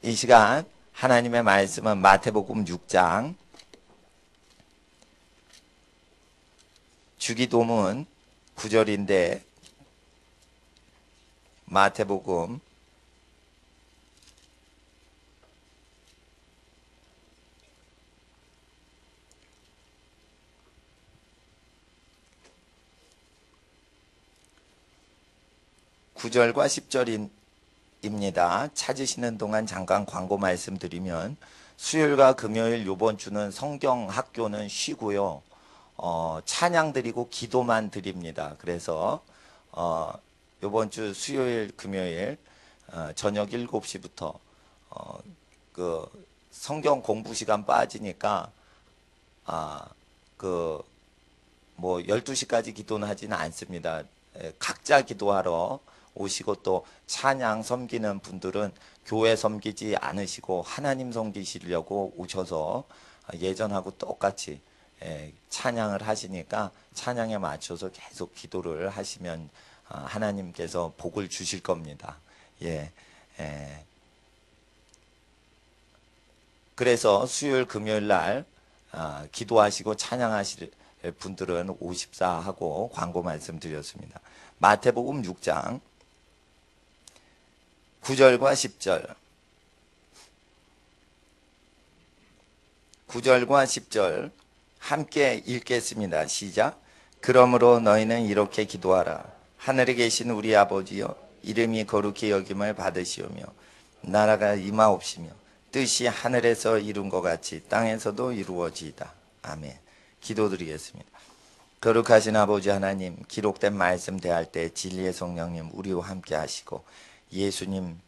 이 시간 하나님의 말씀은 마태복음 6장 주기도문 9절인데 마태복음 9절과 10절입니다. 찾으시는 동안 잠깐 광고 말씀드리면 수요일과 금요일 이번 주는 성경 학교는 쉬고요. 찬양 드리고 기도만 드립니다. 그래서 이번 주 수요일 금요일 저녁 7시부터 그 성경 공부 시간 빠지니까 뭐 12시까지 기도는 하지는 않습니다. 각자 기도하러 오시고 또 찬양 섬기는 분들은 교회 섬기지 않으시고 하나님 섬기시려고 오셔서 예전하고 똑같이 찬양을 하시니까 찬양에 맞춰서 계속 기도를 하시면 하나님께서 복을 주실 겁니다. 그래서 수요일 금요일 날 기도하시고 찬양하실 분들은 54 하고 광고 말씀드렸습니다. 마태복음 6장 9절과 10절 9절과 10절 함께 읽겠습니다. 시작. 그러므로 너희는 이렇게 기도하라. 하늘에 계신 우리 아버지여, 이름이 거룩히 여김을 받으시오며 나라가 임하옵시며 뜻이 하늘에서 이룬 것 같이 땅에서도 이루어지이다. 아멘. 기도드리겠습니다. 거룩하신 아버지 하나님, 기록된 말씀 대할 때 진리의 성령님 우리와 함께 하시고 예수님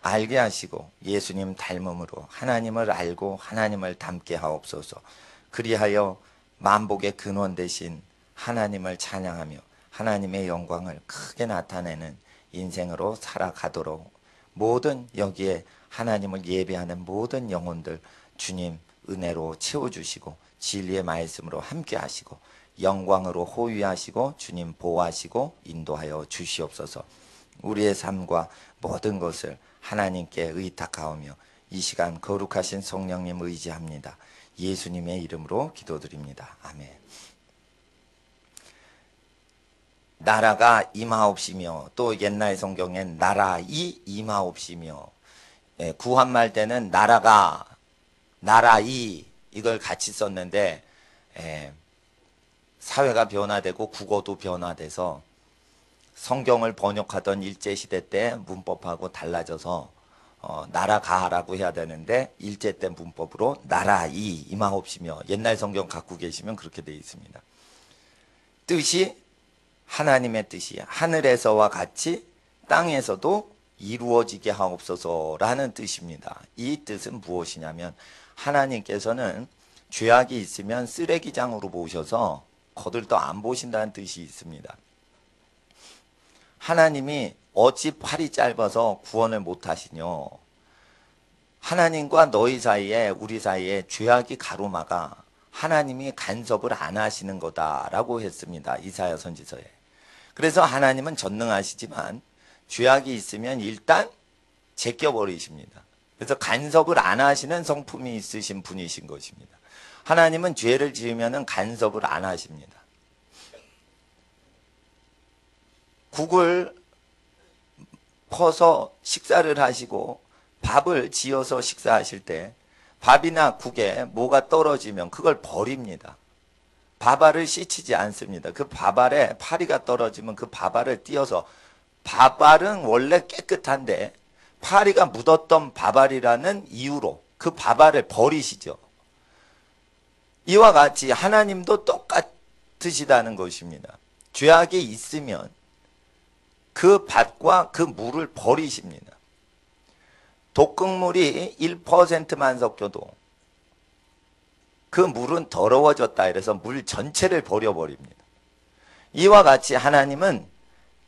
알게 하시고 예수님 닮음으로 하나님을 알고 하나님을 닮게 하옵소서. 그리하여 만복의 근원 되신 하나님을 찬양하며 하나님의 영광을 크게 나타내는 인생으로 살아가도록 모든 여기에 하나님을 예배하는 모든 영혼들 주님 은혜로 채워주시고 진리의 말씀으로 함께 하시고 영광으로 호위하시고 주님 보호하시고 인도하여 주시옵소서. 우리의 삶과 모든 것을 하나님께 의탁하오며 이 시간 거룩하신 성령님 의지합니다. 예수님의 이름으로 기도드립니다. 아멘. 나라가 임하옵시며 또 옛날 성경엔 나라이 임하옵시며 구한말 때는 나라가 나라이 이걸 같이 썼는데 사회가 변화되고 국어도 변화돼서 성경을 번역하던 일제시대 때 문법하고 달라져서 나라가라고 해야 되는데 일제 때 문법으로 나라이 임하옵시며 옛날 성경 갖고 계시면 그렇게 되어 있습니다. 뜻이 하나님의 뜻이 하늘에서와 같이 땅에서도 이루어지게 하옵소서라는 뜻입니다. 이 뜻은 무엇이냐면 하나님께서는 죄악이 있으면 쓰레기장으로 모셔서 거들떠 안 보신다는 뜻이 있습니다. 하나님이 어찌 팔이 짧아서 구원을 못하시뇨. 하나님과 너희 사이에 우리 사이에 죄악이 가로막아 하나님이 간섭을 안 하시는 거다라고 했습니다. 이사야 선지서에. 그래서 하나님은 전능하시지만 죄악이 있으면 일단 제껴버리십니다. 그래서 간섭을 안 하시는 성품이 있으신 분이신 것입니다. 하나님은 죄를 지으면 간섭을 안 하십니다. 국을 퍼서 식사를 하시고 밥을 지어서 식사하실 때 밥이나 국에 뭐가 떨어지면 그걸 버립니다. 밥알을 씻지 않습니다. 그 밥알에 파리가 떨어지면 그 밥알을 띄어서 밥알은 원래 깨끗한데 파리가 묻었던 밥알이라는 이유로 그 밥알을 버리시죠. 이와 같이 하나님도 똑같으시다는 것입니다. 죄악이 있으면 그 밭과 그 물을 버리십니다. 독극물이 1%만 섞여도 그 물은 더러워졌다 이래서 물 전체를 버려버립니다. 이와 같이 하나님은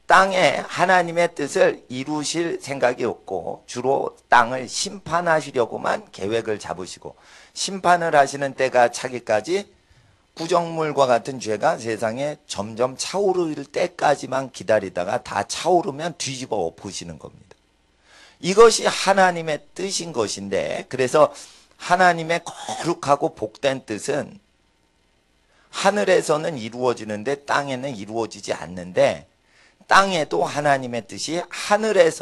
땅에 하나님의 뜻을 이루실 생각이 없고 주로 땅을 심판하시려고만 계획을 잡으시고 심판을 하시는 때가 차기까지 구정물과 같은 죄가 세상에 점점 차오를 때까지만 기다리다가 다 차오르면 뒤집어 엎으시는 겁니다. 이것이 하나님의 뜻인 것인데, 그래서 하나님의 거룩하고 복된 뜻은 하늘에서는 이루어지는데 땅에는 이루어지지 않는데, 땅에도 하나님의 뜻이 하늘엔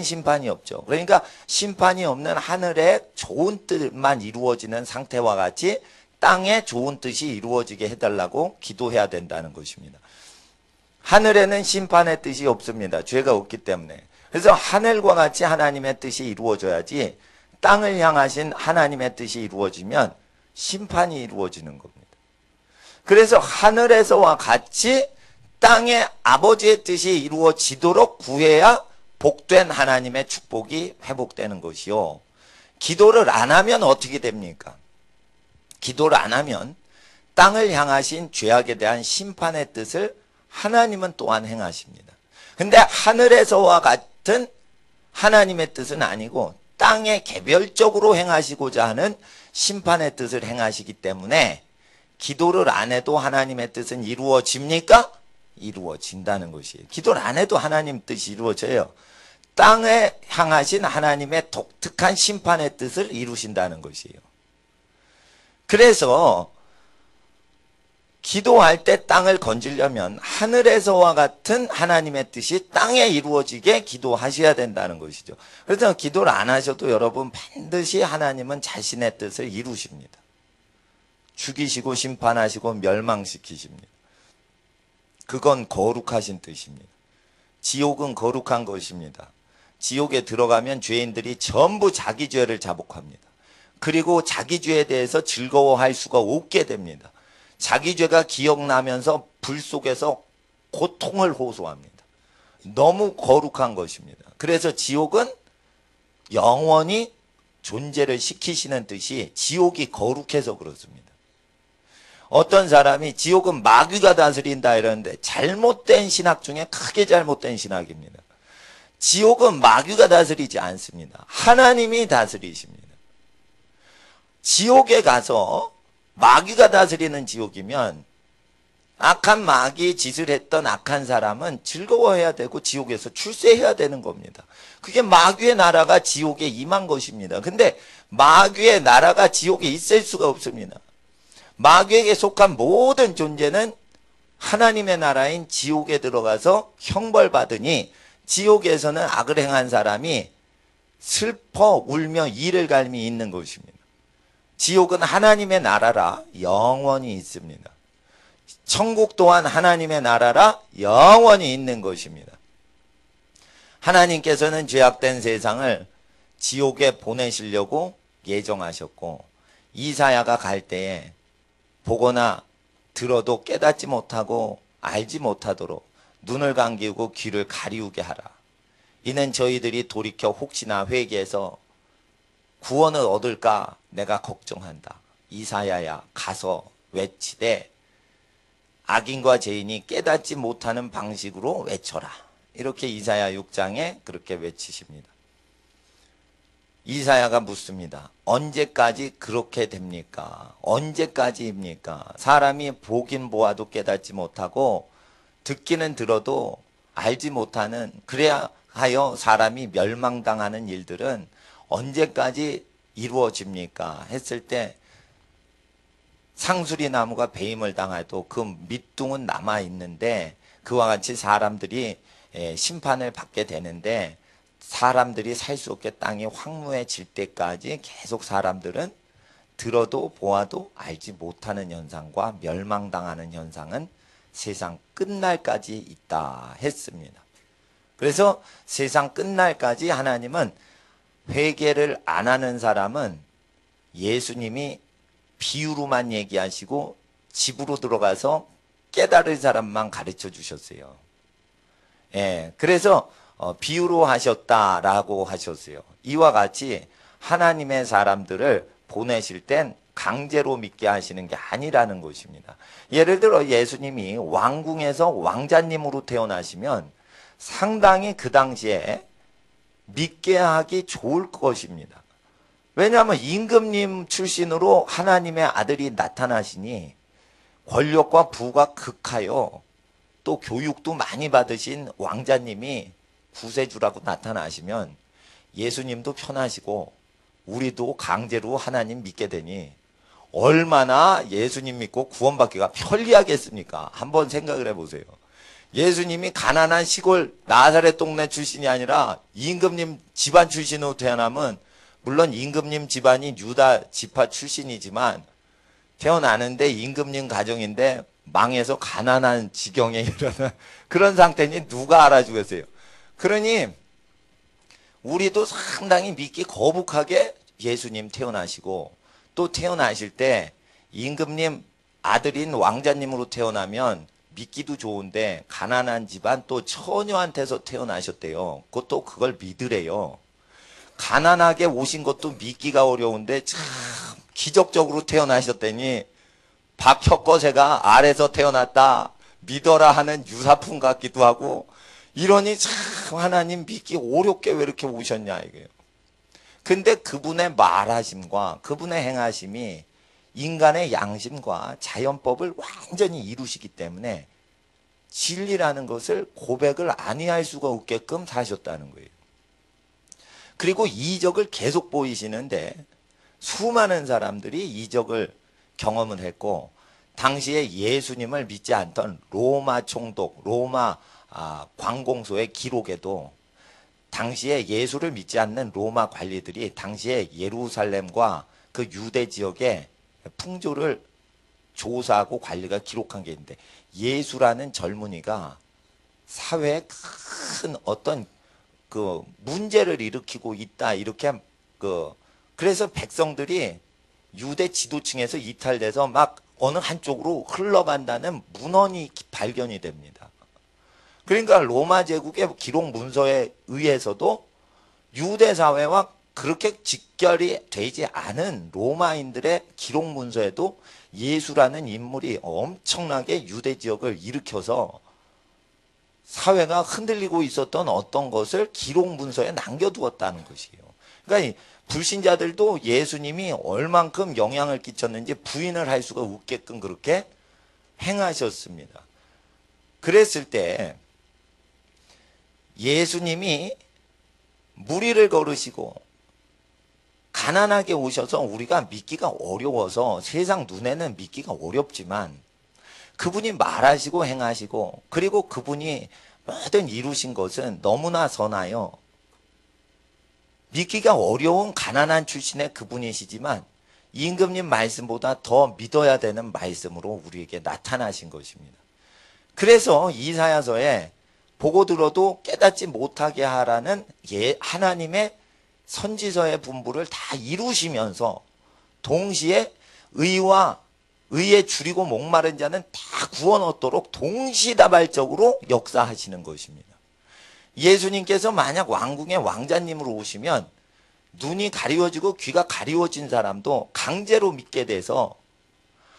심판이 없죠. 그러니까 심판이 없는 하늘에 좋은 뜻만 이루어지는 상태와 같이 땅에 좋은 뜻이 이루어지게 해달라고 기도해야 된다는 것입니다. 하늘에는 심판의 뜻이 없습니다. 죄가 없기 때문에. 그래서 하늘과 같이 하나님의 뜻이 이루어져야지, 땅을 향하신 하나님의 뜻이 이루어지면 심판이 이루어지는 겁니다. 그래서 하늘에서와 같이 땅에 아버지의 뜻이 이루어지도록 구해야 복된 하나님의 축복이 회복되는 것이요. 기도를 안 하면 어떻게 됩니까? 기도를 안 하면 땅을 향하신 죄악에 대한 심판의 뜻을 하나님은 또한 행하십니다. 근데 하늘에서와 같은 하나님의 뜻은 아니고 땅에 개별적으로 행하시고자 하는 심판의 뜻을 행하시기 때문에 기도를 안 해도 하나님의 뜻은 이루어집니까? 이루어진다는 것이에요. 기도를 안 해도 하나님 뜻이 이루어져요. 땅에 향하신 하나님의 독특한 심판의 뜻을 이루신다는 것이에요. 그래서 기도할 때 땅을 건지려면 하늘에서와 같은 하나님의 뜻이 땅에 이루어지게 기도하셔야 된다는 것이죠. 그래서 기도를 안 하셔도 여러분 반드시 하나님은 자신의 뜻을 이루십니다. 죽이시고 심판하시고 멸망시키십니다. 그건 거룩하신 뜻입니다. 지옥은 거룩한 것입니다. 지옥에 들어가면 죄인들이 전부 자기 죄를 자복합니다. 그리고 자기 죄에 대해서 즐거워할 수가 없게 됩니다. 자기 죄가 기억나면서 불 속에서 고통을 호소합니다. 너무 거룩한 것입니다. 그래서 지옥은 영원히 존재를 시키시는 뜻이 지옥이 거룩해서 그렇습니다. 어떤 사람이 지옥은 마귀가 다스린다 이러는데 잘못된 신학 중에 크게 잘못된 신학입니다. 지옥은 마귀가 다스리지 않습니다. 하나님이 다스리십니다. 지옥에 가서 마귀가 다스리는 지옥이면 악한 마귀 짓을 했던 악한 사람은 즐거워해야 되고 지옥에서 출세해야 되는 겁니다. 그게 마귀의 나라가 지옥에 임한 것입니다. 근데 마귀의 나라가 지옥에 있을 수가 없습니다. 마귀에게 속한 모든 존재는 하나님의 나라인 지옥에 들어가서 형벌받으니 지옥에서는 악을 행한 사람이 슬퍼 울며 이를 갈미 있는 것입니다. 지옥은 하나님의 나라라 영원히 있습니다. 천국 또한 하나님의 나라라 영원히 있는 것입니다. 하나님께서는 죄악된 세상을 지옥에 보내시려고 예정하셨고, 이사야가 갈 때에 보거나 들어도 깨닫지 못하고 알지 못하도록 눈을 감기고 귀를 가리우게 하라. 이는 저희들이 돌이켜 혹시나 회개해서 구원을 얻을까 내가 걱정한다. 이사야야 가서 외치되 악인과 죄인이 깨닫지 못하는 방식으로 외쳐라. 이렇게 이사야 6장에 그렇게 외치십니다. 이사야가 묻습니다. 언제까지 그렇게 됩니까? 언제까지입니까? 사람이 보긴 보아도 깨닫지 못하고 듣기는 들어도 알지 못하는, 그래야 하여 사람이 멸망당하는 일들은 언제까지 이루어집니까? 했을 때 상수리 나무가 배임을 당해도 그 밑둥은 남아있는데 그와 같이 사람들이 심판을 받게 되는데, 사람들이 살 수 없게 땅이 황무해질 때까지 계속 사람들은 들어도 보아도 알지 못하는 현상과 멸망당하는 현상은 세상 끝날까지 있다 했습니다. 그래서 세상 끝날까지 하나님은 회개를 안 하는 사람은 예수님이 비유로만 얘기하시고 집으로 들어가서 깨달을 사람만 가르쳐 주셨어요. 그래서 비유로 하셨다라고 하셨어요. 이와 같이 하나님의 사람들을 보내실 땐 강제로 믿게 하시는 게 아니라는 것입니다. 예를 들어 예수님이 왕궁에서 왕자님으로 태어나시면 상당히 그 당시에 믿게 하기 좋을 것입니다. 왜냐하면 임금님 출신으로 하나님의 아들이 나타나시니 권력과 부가 극하여 또 교육도 많이 받으신 왕자님이 구세주라고 나타나시면 예수님도 편하시고 우리도 강제로 하나님 믿게 되니 얼마나 예수님 믿고 구원받기가 편리하겠습니까? 한번 생각을 해보세요. 예수님이 가난한 시골 나사렛 동네 출신이 아니라 임금님 집안 출신으로 태어나면, 물론 임금님 집안이 유다 지파 출신이지만 태어나는데 임금님 가정인데 망해서 가난한 지경에 이르는 그런 상태니 누가 알아주겠어요. 그러니 우리도 상당히 믿기 거북하게 예수님 태어나시고, 또 태어나실 때 임금님 아들인 왕자님으로 태어나면 믿기도 좋은데 가난한 집안 또 처녀한테서 태어나셨대요. 그것도 그걸 믿으래요. 가난하게 오신 것도 믿기가 어려운데 참 기적적으로 태어나셨더니 박혁거새가 아래서 태어났다 믿어라 하는 유사품 같기도 하고, 이러니 참 하나님 믿기 어렵게 왜 이렇게 오셨냐 이거예요. 근데 그분의 말하심과 그분의 행하심이 인간의 양심과 자연법을 완전히 이루시기 때문에 진리라는 것을 고백을 아니할 수가 없게끔 사셨다는 거예요. 그리고 이적을 계속 보이시는데 수많은 사람들이 이적을 경험을 했고, 당시에 예수님을 믿지 않던 로마 총독, 로마 관공서의 기록에도 당시에 예수를 믿지 않는 로마 관리들이 당시에 예루살렘과 그 유대 지역의 풍조를 조사하고 관리가 기록한 게 있는데, 예수라는 젊은이가 사회에 큰 어떤 그 문제를 일으키고 있다, 이렇게 그래서 백성들이 유대 지도층에서 이탈돼서 막 어느 한쪽으로 흘러간다는 문헌이 발견이 됩니다. 그러니까 로마 제국의 기록 문서에 의해서도 유대 사회와 그렇게 직결이 되지 않은 로마인들의 기록 문서에도 예수라는 인물이 엄청나게 유대 지역을 일으켜서 사회가 흔들리고 있었던 어떤 것을 기록 문서에 남겨두었다는 것이에요. 그러니까 이 불신자들도 예수님이 얼만큼 영향을 끼쳤는지 부인을 할 수가 없게끔 그렇게 행하셨습니다. 그랬을 때 예수님이 무리를 걸으시고 가난하게 오셔서 우리가 믿기가 어려워서, 세상 눈에는 믿기가 어렵지만 그분이 말하시고 행하시고 그리고 그분이 모든 이루신 것은 너무나 선하여 믿기가 어려운 가난한 출신의 그분이시지만 임금님 말씀보다 더 믿어야 되는 말씀으로 우리에게 나타나신 것입니다. 그래서 이사야서에 보고 들어도 깨닫지 못하게 하라는 하나님의 선지서의 분부를 다 이루시면서 동시에 의에 줄이고 목마른 자는 다 구원 얻도록 동시다발적으로 역사하시는 것입니다. 예수님께서 만약 왕궁의 왕자님으로 오시면 눈이 가리워지고 귀가 가리워진 사람도 강제로 믿게 돼서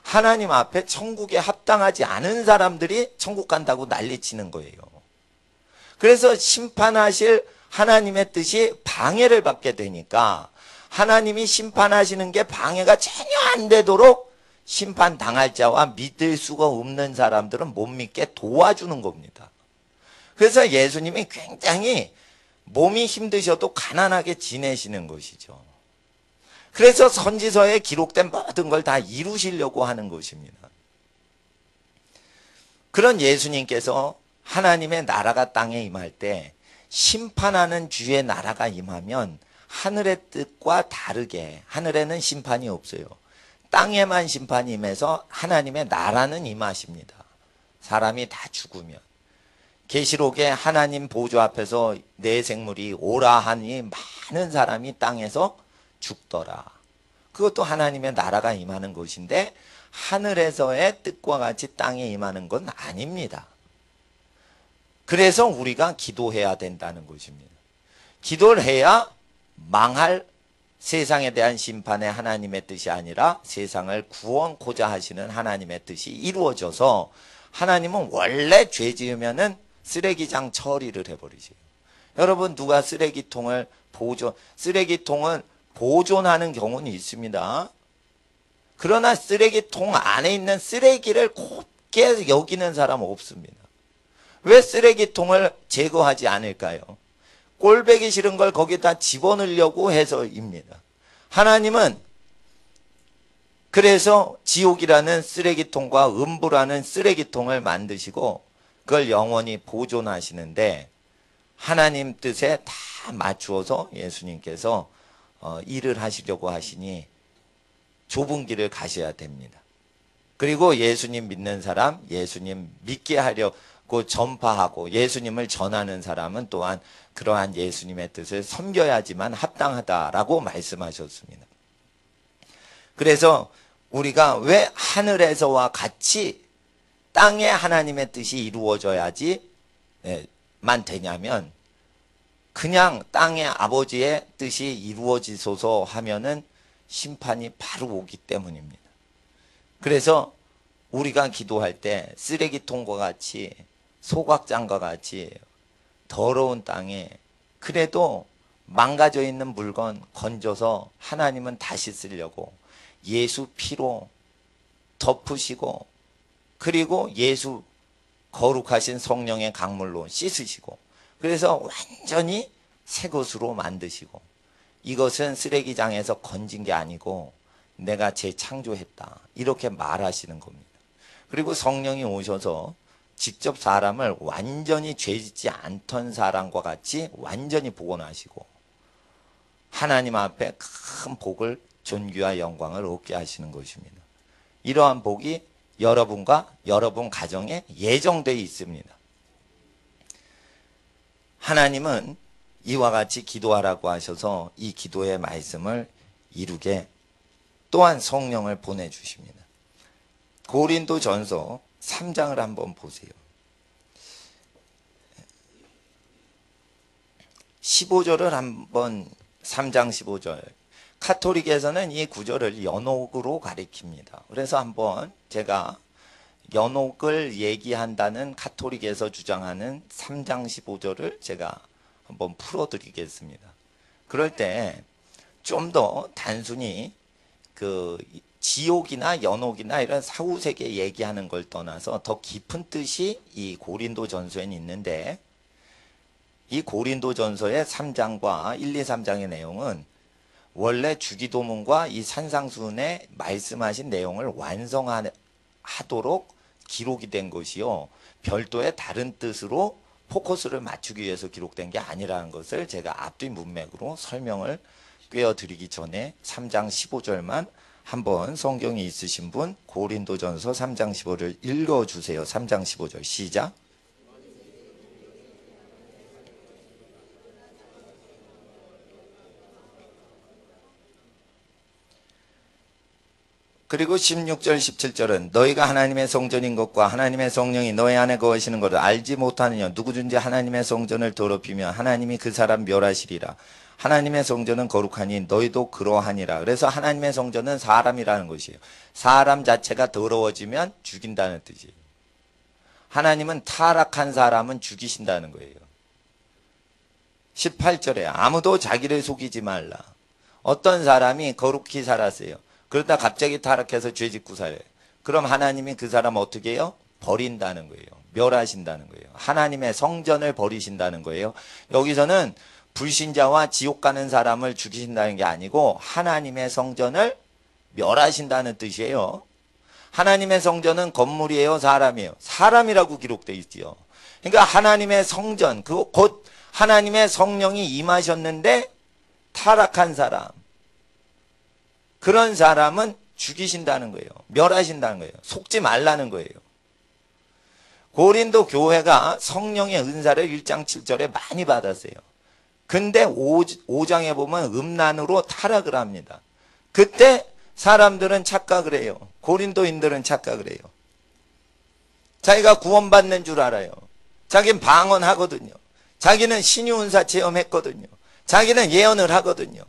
하나님 앞에 천국에 합당하지 않은 사람들이 천국 간다고 난리치는 거예요. 그래서 심판하실 하나님의 뜻이 방해를 받게 되니까 하나님이 심판하시는 게 방해가 전혀 안 되도록 심판당할 자와 믿을 수가 없는 사람들은 못 믿게 도와주는 겁니다. 그래서 예수님이 굉장히 몸이 힘드셔도 가난하게 지내시는 것이죠. 그래서 선지서에 기록된 모든 걸 다 이루시려고 하는 것입니다. 그런 예수님께서 하나님의 나라가 땅에 임할 때 심판하는 주의 나라가 임하면 하늘의 뜻과 다르게 하늘에는 심판이 없어요. 땅에만 심판이 임해서 하나님의 나라는 임하십니다. 사람이 다 죽으면. 계시록에 하나님 보좌 앞에서 내 생물이 오라 하니 많은 사람이 땅에서 죽더라. 그것도 하나님의 나라가 임하는 것인데 하늘에서의 뜻과 같이 땅에 임하는 건 아닙니다. 그래서 우리가 기도해야 된다는 것입니다. 기도를 해야 망할 세상에 대한 심판의 하나님의 뜻이 아니라 세상을 구원코자 하시는 하나님의 뜻이 이루어져서, 하나님은 원래 죄 지으면은 쓰레기장 처리를 해버리세요. 여러분, 누가 쓰레기통을 쓰레기통을 보존하는 경우는 있습니다. 그러나 쓰레기통 안에 있는 쓰레기를 곱게 여기는 사람 없습니다. 왜 쓰레기통을 제거하지 않을까요? 꼴보기 싫은 걸 거기다 집어넣으려고 해서입니다. 하나님은 그래서 지옥이라는 쓰레기통과 음부라는 쓰레기통을 만드시고 그걸 영원히 보존하시는데 하나님 뜻에 다 맞추어서 예수님께서 일을 하시려고 하시니 좁은 길을 가셔야 됩니다. 그리고 예수님 믿는 사람, 예수님 믿게 하려고 전파하고 예수님을 전하는 사람은 또한 그러한 예수님의 뜻을 섬겨야지만 합당하다라고 말씀하셨습니다. 그래서 우리가 왜 하늘에서와 같이 땅에 하나님의 뜻이 이루어져야지만 되냐면 그냥 땅에 아버지의 뜻이 이루어지소서 하면은 심판이 바로 오기 때문입니다. 그래서 우리가 기도할 때 쓰레기통과 같이 소각장과 같이 더러운 땅에 그래도 망가져 있는 물건 건져서 하나님은 다시 쓰려고 예수 피로 덮으시고 그리고 예수 거룩하신 성령의 강물로 씻으시고 그래서 완전히 새 것으로 만드시고 이것은 쓰레기장에서 건진 게 아니고 내가 재창조했다 이렇게 말하시는 겁니다. 그리고 성령이 오셔서 직접 사람을 완전히 죄짓지 않던 사람과 같이 완전히 복원하시고 하나님 앞에 큰 복을 존귀와 영광을 얻게 하시는 것입니다. 이러한 복이 여러분과 여러분 가정에 예정되어 있습니다. 하나님은 이와 같이 기도하라고 하셔서 이 기도의 말씀을 이루게 또한 성령을 보내주십니다. 고린도전서 3장을 한번 보세요. 15절을 한번 3장 15절 카톨릭에서는 이 구절을 연옥으로 가리킵니다. 그래서 한번 제가 연옥을 얘기한다는 카톨릭에서 주장하는 3장 15절을 제가 한번 풀어드리겠습니다. 그럴 때 좀 더 단순히 그 지옥이나 연옥이나 이런 사후세계 얘기하는 걸 떠나서 더 깊은 뜻이 이 고린도전서에는 있는데 이 고린도전서의 3장과 1, 2, 3장의 내용은 원래 주기도문과 이 산상수훈에 말씀하신 내용을 완성하도록 기록이 된 것이요 별도의 다른 뜻으로 포커스를 맞추기 위해서 기록된 게 아니라는 것을 제가 앞뒤 문맥으로 설명을 꿰어드리기 전에 3장 15절만 한번 성경이 있으신 분 고린도전서 3장 15절 읽어주세요. 3장 15절 시작. 그리고 16절 17절은 너희가 하나님의 성전인 것과 하나님의 성령이 너희 안에 거하시는 것을 알지 못하느냐 누구든지 하나님의 성전을 더럽히면 하나님이 그 사람 멸하시리라. 하나님의 성전은 거룩하니 너희도 그러하니라. 그래서 하나님의 성전은 사람이라는 것이에요. 사람 자체가 더러워지면 죽인다는 뜻이에요. 하나님은 타락한 사람은 죽이신다는 거예요. 18절에 아무도 자기를 속이지 말라. 어떤 사람이 거룩히 살았어요. 그러다 갑자기 타락해서 죄 짓고 살아요. 그럼 하나님이 그 사람 어떻게 해요? 버린다는 거예요. 멸하신다는 거예요. 하나님의 성전을 버리신다는 거예요. 여기서는 불신자와 지옥 가는 사람을 죽이신다는 게 아니고 하나님의 성전을 멸하신다는 뜻이에요. 하나님의 성전은 건물이에요? 사람이에요? 사람이라고 기록되어 있지요. 그러니까 하나님의 성전, 곧 하나님의 성령이 임하셨는데 타락한 사람, 그런 사람은 죽이신다는 거예요. 멸하신다는 거예요. 속지 말라는 거예요. 고린도 교회가 성령의 은사를 1장 7절에 많이 받았어요. 근데 5장에 보면 음란으로 타락을 합니다. 그때 사람들은 착각을 해요. 고린도인들은 착각을 해요. 자기가 구원받는 줄 알아요. 자기는 방언하거든요. 자기는 신유은사 체험했거든요. 자기는 예언을 하거든요.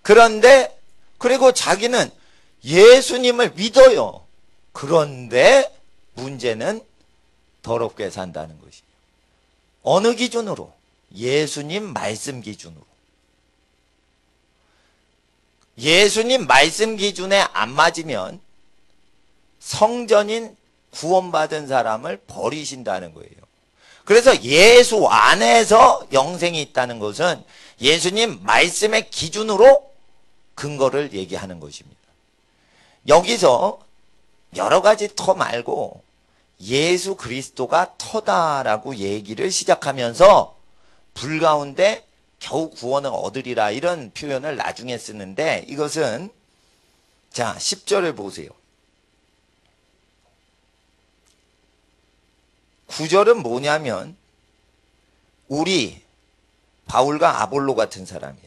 그런데 그리고 자기는 예수님을 믿어요. 그런데 문제는 더럽게 산다는 것이에요. 어느 기준으로? 예수님 말씀 기준으로. 예수님 말씀 기준에 안 맞으면 성전인 구원받은 사람을 버리신다는 거예요. 그래서 예수 안에서 영생이 있다는 것은 예수님 말씀의 기준으로 근거를 얘기하는 것입니다. 여기서 여러 가지 터 말고 예수 그리스도가 터다라고 얘기를 시작하면서 불 가운데 겨우 구원을 얻으리라 이런 표현을 나중에 쓰는데, 이것은 자 10절을 보세요. 9절은 뭐냐면 우리 바울과 아볼로 같은 사람이에요.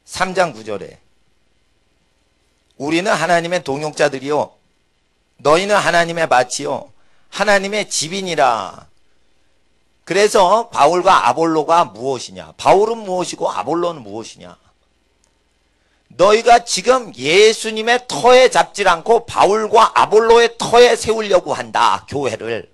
3장 9절에 우리는 하나님의 동역자들이요 너희는 하나님의 밭이요 하나님의 집이니라. 그래서 바울과 아볼로가 무엇이냐, 바울은 무엇이고 아볼로는 무엇이냐, 너희가 지금 예수님의 터에 잡질 않고 바울과 아볼로의 터에 세우려고 한다. 교회를.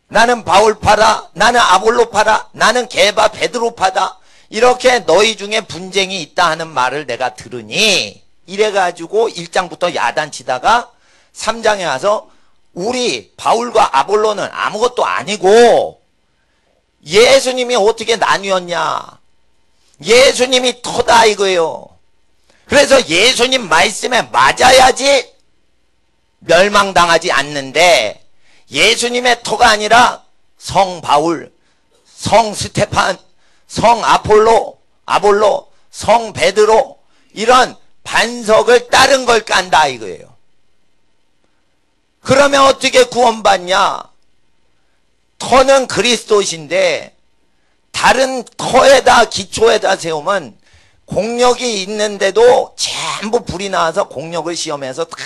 나는 바울파다, 나는 아볼로파다, 나는 게바 베드로파다, 이렇게 너희 중에 분쟁이 있다 하는 말을 내가 들으니, 이래가지고 1장부터 야단치다가 3장에 와서 우리 바울과 아볼로는 아무것도 아니고 예수님이 어떻게 나뉘었냐, 예수님이 터다 이거예요. 그래서 예수님 말씀에 맞아야지 멸망당하지 않는데, 예수님의 터가 아니라 성 바울, 성 스테판, 성 아볼로, 성 베드로, 이런 반석을 따른 걸 깐다 이거예요. 그러면 어떻게 구원받냐? 터는 그리스도신데 다른 터에다 기초에다 세우면 공력이 있는데도 전부 불이 나와서 공력을 시험해서 다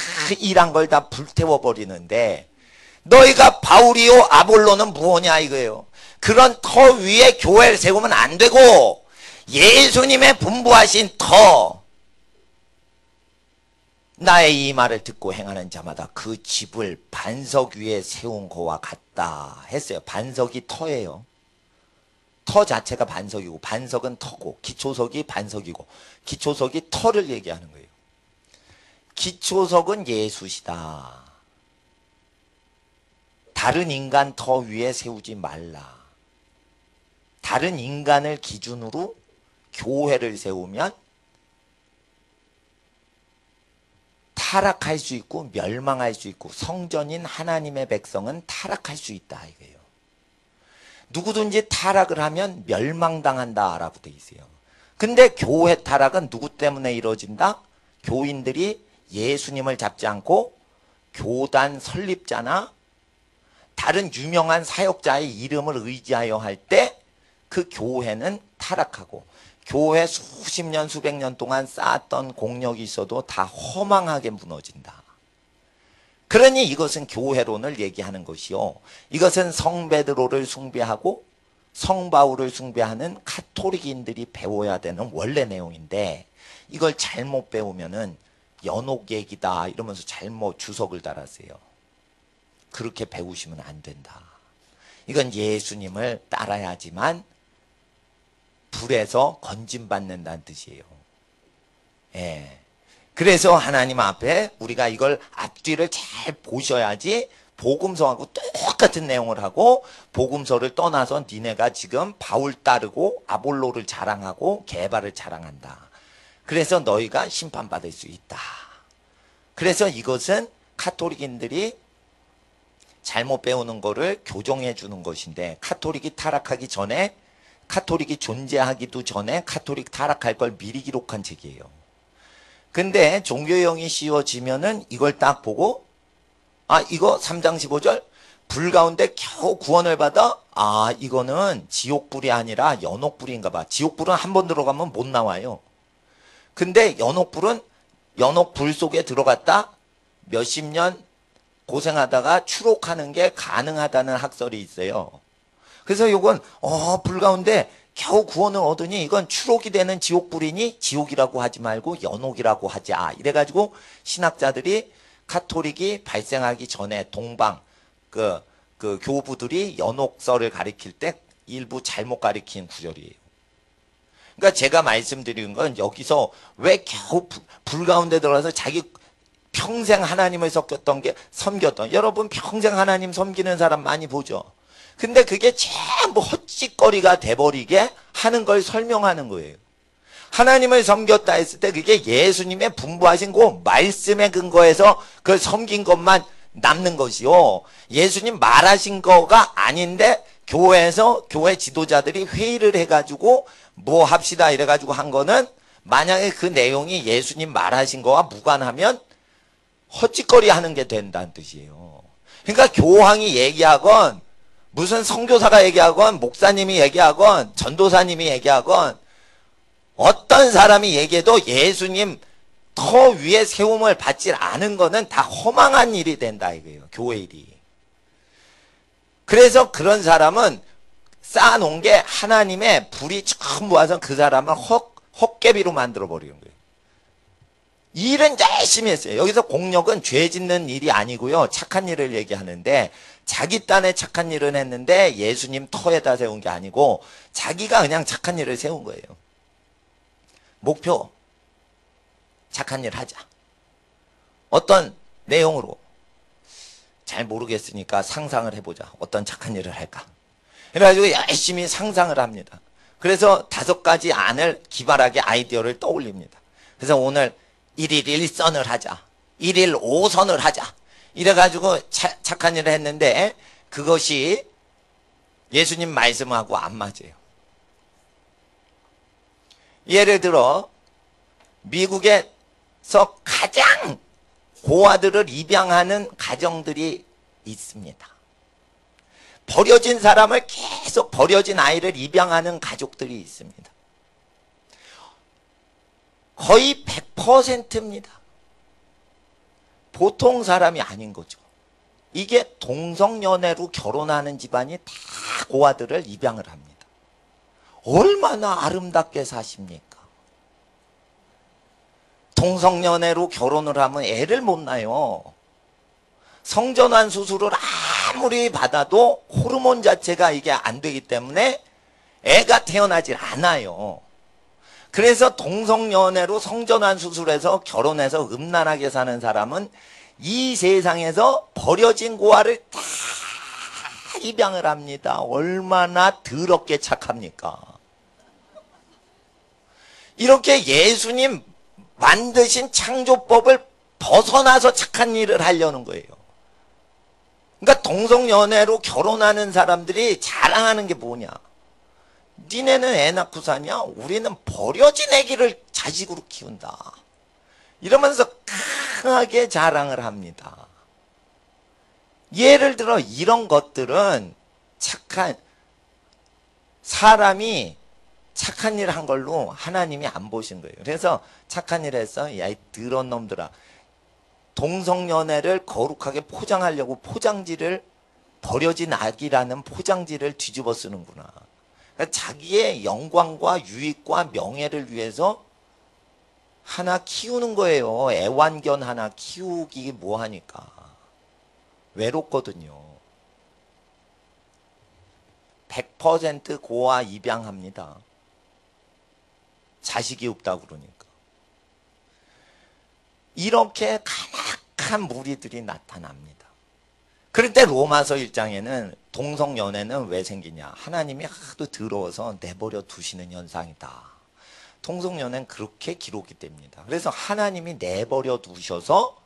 일한 걸 다 불태워버리는데, 너희가 바울이요 아볼로는 무엇냐 이거예요. 그런 터 위에 교회를 세우면 안 되고 예수님의 분부하신 터, 나의 이 말을 듣고 행하는 자마다 그 집을 반석 위에 세운 거와 같다 했어요. 반석이 터예요. 터 자체가 반석이고, 반석은 터고, 기초석이 반석이고, 기초석이 터를 얘기하는 거예요. 기초석은 예수시다. 다른 인간 터 위에 세우지 말라. 다른 인간을 기준으로 교회를 세우면 타락할 수 있고 멸망할 수 있고, 성전인 하나님의 백성은 타락할 수 있다 이거예요. 누구든지 타락을 하면 멸망당한다 라고 돼 있어요. 근데 교회 타락은 누구 때문에 이루어진다? 교인들이 예수님을 잡지 않고 교단 설립자나 다른 유명한 사역자의 이름을 의지하여 할 때 그 교회는 타락하고, 교회 수십 년 수백 년 동안 쌓았던 공력이 있어도 다 허망하게 무너진다. 그러니 이것은 교회론을 얘기하는 것이요, 이것은 성 베드로를 숭배하고 성 바울을 숭배하는 카톨릭인들이 배워야 되는 원래 내용인데, 이걸 잘못 배우면은 연옥 얘기다 이러면서 잘못 주석을 달았어요. 그렇게 배우시면 안 된다. 이건 예수님을 따라야지만 불에서 건짐받는다는 뜻이에요. 예. 그래서 하나님 앞에 우리가 이걸 앞뒤를 잘 보셔야지 복음서하고 똑같은 내용을 하고, 복음서를 떠나서 니네가 지금 바울 따르고 아볼로를 자랑하고 게바를 자랑한다. 그래서 너희가 심판받을 수 있다. 그래서 이것은 카톨릭인들이 잘못 배우는 거를 교정해 주는 것인데, 카톨릭이 타락하기 전에, 카톨릭이 존재하기도 전에 카톨릭 타락할 걸 미리 기록한 책이에요. 근데 종교형이 씌워지면은 이걸 딱 보고, 아 이거 3장 15절 불 가운데 겨우 구원을 받아? 아 이거는 지옥불이 아니라 연옥불인가 봐. 지옥불은 한 번 들어가면 못 나와요. 근데 연옥불은 연옥불 속에 들어갔다 몇십 년 고생하다가 추록하는 게 가능하다는 학설이 있어요. 그래서 이건 불 가운데 겨우 구원을 얻으니 이건 추록이 되는 지옥불이니 지옥이라고 하지 말고 연옥이라고 하자. 이래가지고 신학자들이 카톨릭이 발생하기 전에 동방 그 교부들이 연옥설을 가리킬 때 일부 잘못 가리킨 구절이에요. 그러니까 제가 말씀드리는 건, 여기서 왜 겨우 불 가운데 들어가서 자기 평생 하나님을 섬겼던 여러분 평생 하나님 섬기는 사람 많이 보죠. 근데 그게 전부 헛짓거리가 돼버리게 하는 걸 설명하는 거예요. 하나님을 섬겼다 했을 때 그게 예수님의 분부하신 그 말씀에 근거해서 그 섬긴 것만 남는 것이요. 예수님 말하신 거가 아닌데 교회에서 교회 지도자들이 회의를 해가지고 뭐 합시다 이래가지고 한 거는 만약에 그 내용이 예수님 말하신 거와 무관하면 헛짓거리 하는 게 된다는 뜻이에요. 그러니까 교황이 얘기하건 무슨 선교사가 얘기하건 목사님이 얘기하건 전도사님이 얘기하건 어떤 사람이 얘기해도 예수님 터 위에 세움을 받지 않은 거는 다 허망한 일이 된다 이거예요. 교회 일이. 그래서 그런 사람은 쌓아놓은 게 하나님의 불이 전부 와서 그 사람을 헛개비로 만들어버리는 거예요. 일은 열심히 했어요. 여기서 공력은 죄 짓는 일이 아니고요. 착한 일을 얘기하는데 자기 딴에 착한 일은 했는데 예수님 터에다 세운 게 아니고 자기가 그냥 착한 일을 세운 거예요. 목표 착한 일 하자. 어떤 내용으로 잘 모르겠으니까 상상을 해보자. 어떤 착한 일을 할까. 그래가지고 열심히 상상을 합니다. 그래서 5가지 안을 기발하게 아이디어를 떠올립니다. 그래서 오늘 1일 1선을 하자. 1일 5선을 하자. 이래가지고 착한 일을 했는데 그것이 예수님 말씀하고 안 맞아요. 예를 들어 미국에서 가장 고아들을 입양하는 가정들이 있습니다. 버려진 사람을 계속 버려진 아이를 입양하는 가족들이 있습니다. 거의 100%입니다. 보통 사람이 아닌 거죠. 이게 동성연애로 결혼하는 집안이 다 고아들을 입양을 합니다. 얼마나 아름답게 사십니까? 동성연애로 결혼을 하면 애를 못 낳아요. 성전환 수술을 아무리 받아도 호르몬 자체가 이게 안 되기 때문에 애가 태어나질 않아요. 그래서 동성연애로 성전환 수술해서 결혼해서 음란하게 사는 사람은 이 세상에서 버려진 고아를 다 입양을 합니다. 얼마나 더럽게 착합니까? 이렇게 예수님 만드신 창조법을 벗어나서 착한 일을 하려는 거예요. 그러니까 동성연애로 결혼하는 사람들이 자랑하는 게 뭐냐? 니네는 애 낳고 사냐? 우리는 버려진 애기를 자식으로 키운다. 이러면서 강하게 자랑을 합니다. 예를 들어 이런 것들은 사람이 착한 일 한 걸로 하나님이 안 보신 거예요. 그래서 착한 일 했어. 야, 이 더러운 놈들아. 동성연애를 거룩하게 포장하려고 버려진 악이라는 포장지를 뒤집어 쓰는구나. 그러니까 자기의 영광과 유익과 명예를 위해서 하나 키우는 거예요. 애완견 하나 키우기 뭐 하니까. 외롭거든요. 100% 고아 입양합니다. 자식이 없다고 그러니까. 이렇게 간악한 무리들이 나타납니다. 그런데 로마서 1장에는 동성연애는 왜 생기냐. 하나님이 하도 더러워서 내버려 두시는 현상이다. 동성연애는 그렇게 기록이 됩니다. 그래서 하나님이 내버려 두셔서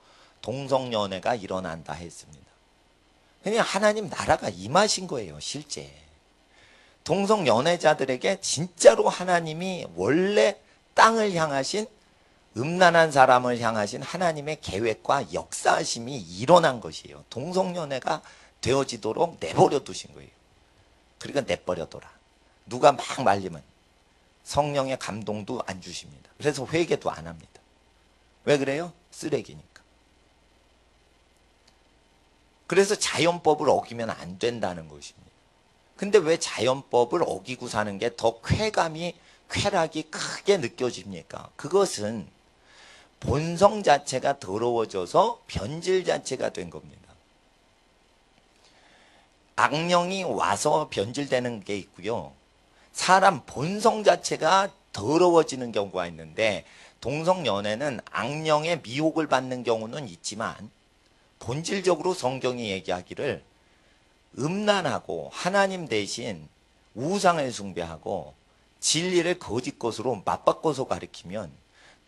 동성연애가 일어난다 했습니다. 그냥 하나님 나라가 임하신 거예요. 실제. 동성연애자들에게 진짜로 하나님이 원래 땅을 향하신 음란한 사람을 향하신 하나님의 계획과 역사하심이 일어난 것이에요. 동성연애가 되어지도록 내버려 두신 거예요. 그러니까 내버려둬라. 누가 막 말리면 성령의 감동도 안 주십니다. 그래서 회개도 안 합니다. 왜 그래요? 쓰레기니까. 그래서 자연법을 어기면 안 된다는 것입니다. 근데 왜 자연법을 어기고 사는 게 더 쾌락이 크게 느껴집니까? 그것은 본성 자체가 더러워져서 변질 자체가 된 겁니다. 악령이 와서 변질되는 게 있고요. 사람 본성 자체가 더러워지는 경우가 있는데 동성연애는 악령의 미혹을 받는 경우는 있지만 본질적으로 성경이 얘기하기를 음란하고 하나님 대신 우상을 숭배하고 진리를 거짓 것으로 맞바꿔서 가리키면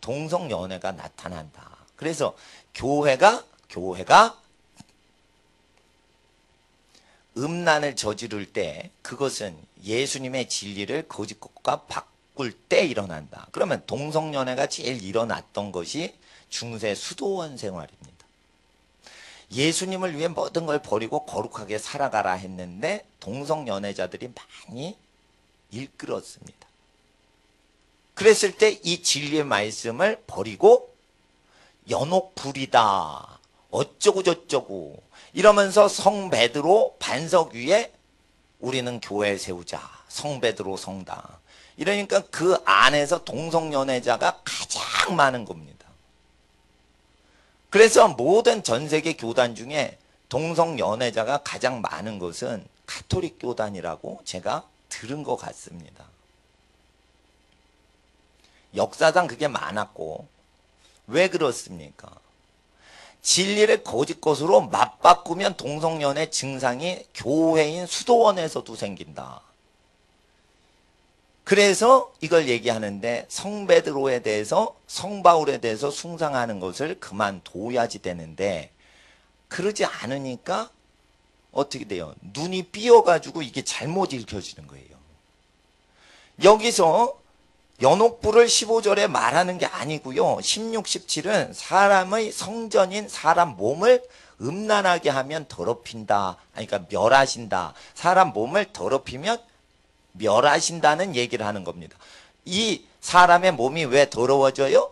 동성연애가 나타난다. 그래서 교회가 음란을 저지를 때 그것은 예수님의 진리를 거짓 것과 바꿀 때 일어난다. 그러면 동성연애가 제일 일어났던 것이 중세 수도원 생활입니다. 예수님을 위해 모든 걸 버리고 거룩하게 살아가라 했는데 동성연애자들이 많이 일끌었습니다. 그랬을 때 이 진리의 말씀을 버리고 연옥불이다 어쩌고 저쩌고 이러면서 성 베드로 반석 위에 우리는 교회 세우자, 성 베드로 성당, 이러니까 그 안에서 동성연애자가 가장 많은 겁니다. 그래서 모든 전 세계 교단 중에 동성연애자가 가장 많은 것은 가톨릭 교단이라고 제가 들은 것 같습니다. 역사상 그게 많았고, 왜 그렇습니까? 진리를 거짓 것으로 맞바꾸면 동성연애 증상이 교회인 수도원에서도 생긴다. 그래서 이걸 얘기하는데 성 베드로에 대해서, 성 바울에 대해서 숭상하는 것을 그만둬야지 되는데, 그러지 않으니까 어떻게 돼요? 눈이 삐어가지고 이게 잘못 읽혀지는 거예요. 여기서 연옥불을 15절에 말하는 게 아니고요. 16, 17은 사람의 성전인 사람 몸을 음란하게 하면 더럽힌다. 그러니까 멸하신다. 사람 몸을 더럽히면 멸하신다는 얘기를 하는 겁니다. 이 사람의 몸이 왜 더러워져요?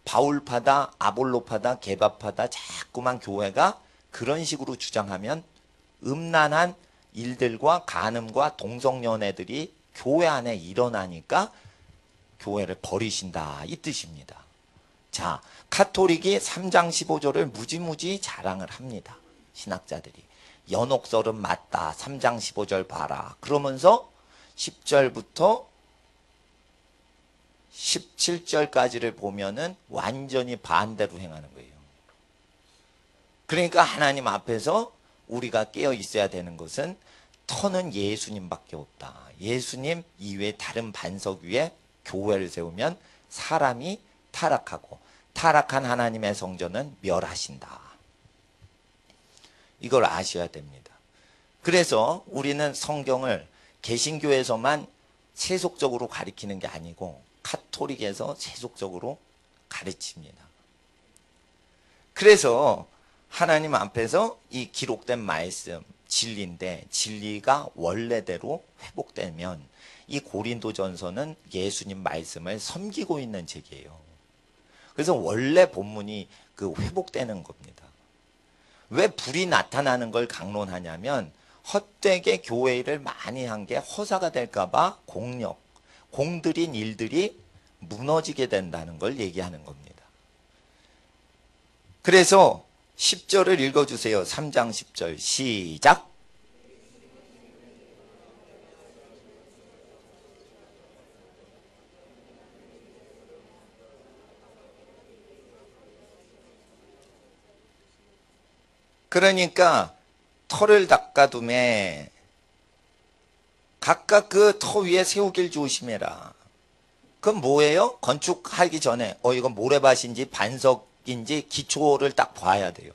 바울파다, 아볼로파다, 게바파다 자꾸만 교회가 그런 식으로 주장하면 음란한 일들과 간음과 동성연애들이 교회 안에 일어나니까 교회를 버리신다 이 뜻입니다. 자, 카톨릭이 3장 15절을 무지무지 자랑을 합니다. 신학자들이. 연옥설은 맞다. 3장 15절 봐라. 그러면서 10절부터 17절까지를 보면은 완전히 반대로 행하는 거예요. 그러니까 하나님 앞에서 우리가 깨어 있어야 되는 것은 터는 예수님밖에 없다. 예수님 이외에 다른 반석 위에 교회를 세우면 사람이 타락하고 타락한 하나님의 성전은 멸하신다. 이걸 아셔야 됩니다. 그래서 우리는 성경을 개신교에서만 세속적으로 가리키는 게 아니고 카톨릭에서 세속적으로 가르칩니다. 그래서 하나님 앞에서 이 기록된 말씀 진리인데 진리가 원래대로 회복되면 이 고린도전서는 예수님 말씀을 섬기고 있는 책이에요. 그래서 원래 본문이 그 회복되는 겁니다. 왜 불이 나타나는 걸 강론하냐면 헛되게 교회 일을 많이 한 게 허사가 될까봐 공들인 일들이 무너지게 된다는 걸 얘기하는 겁니다. 그래서 10절을 읽어주세요. 3장 10절 시작. 그러니까 터를 닦아둠에 각각 그 터 위에 세우길 조심해라. 그건 뭐예요? 건축하기 전에 이건 모래밭인지 반석인지 기초를 딱 봐야 돼요.